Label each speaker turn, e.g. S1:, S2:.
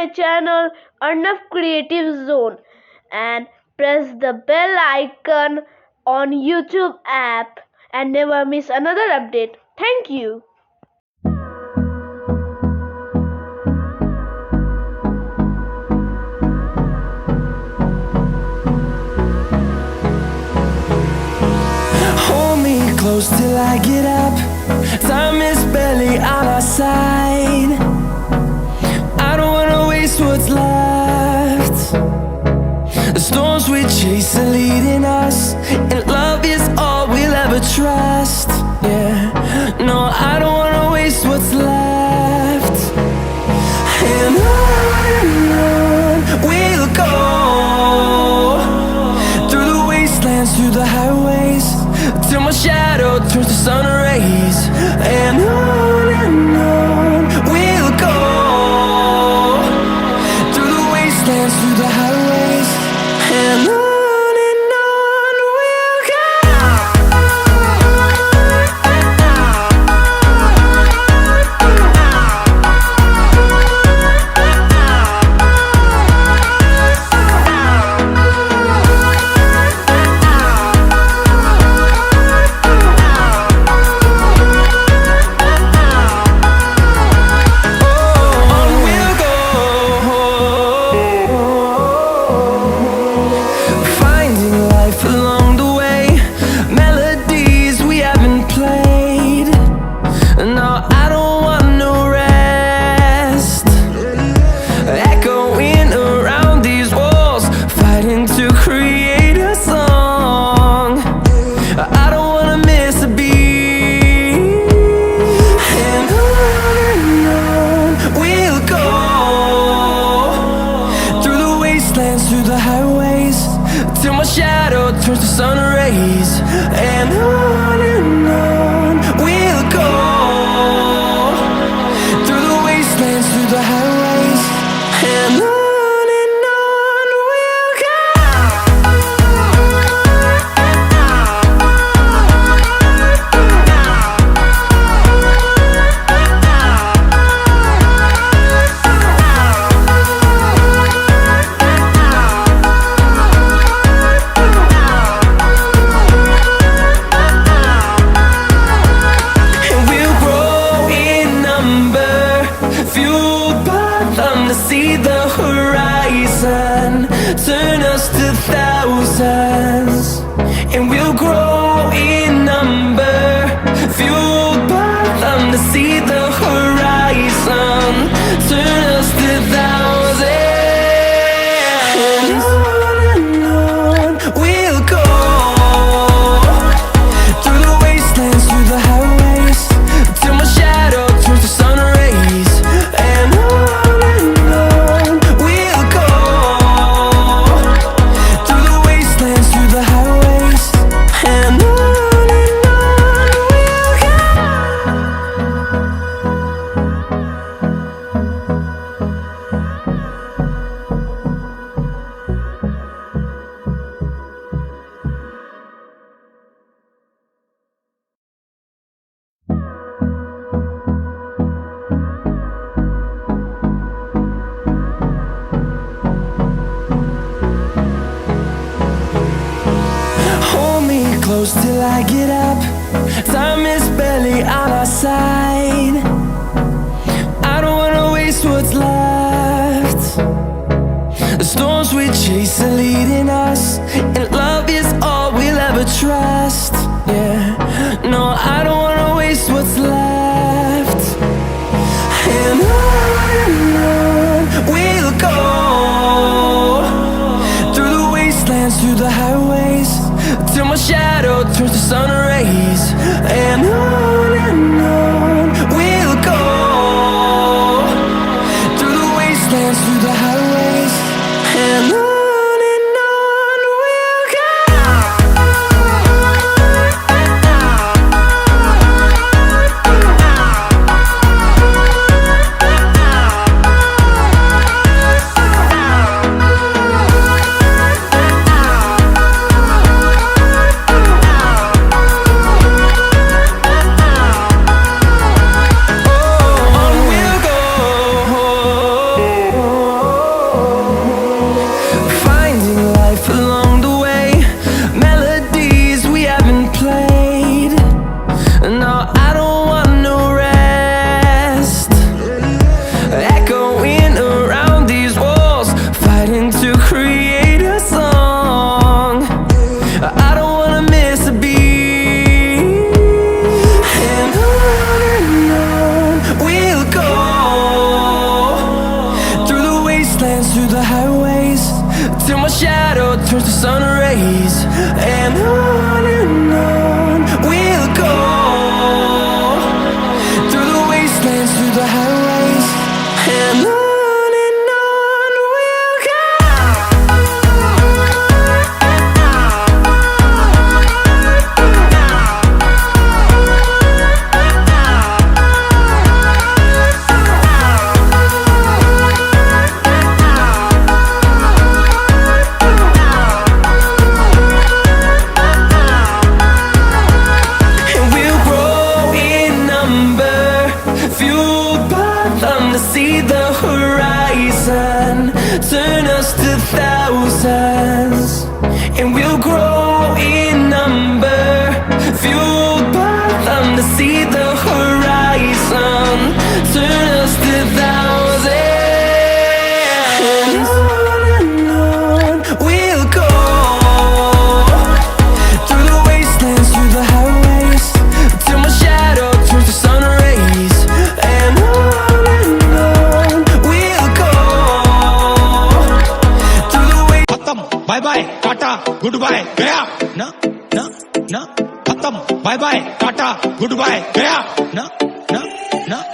S1: my channel Arnav Creative Zone and press the bell icon on YouTube app and never miss another update. Thank you.
S2: Hold me close till I get up. Time is barely on our side. I don't wanna waste what's left. The storms we chase are leading us, and love is all we'll ever trust. Yeah, no, I don't wanna waste what's left. And on we'll go, through the wastelands, through the highways, till my shadow turns to sun rays. And on we'll go, through the wastelands, through the highways, and on we'll go. Through the highways, till my shadow turns to sun rays. And on we'll go, through the wastelands, through the highways, and on we'll go. See the horizon turn us to thousands, and we'll grow in number, fueled by them. To see the horizon turn us to thousands, and on we'll go, through the wastelands, through the highways, till my shadow turns to sun rays. And close till I get up. Time is barely on our side. I don't wanna waste what's left. The storms we chase are leading us, and love is all we'll ever trust. Yeah, no, I don't wanna waste what's left. And on we'll go, through the wastelands, through the highways, till my shadow turns to sun rays. And on we'll go, through the wastelands, through the highways, and on we'll go. Good bye गया ना ना ना खत्म bye bye tata good bye गया ना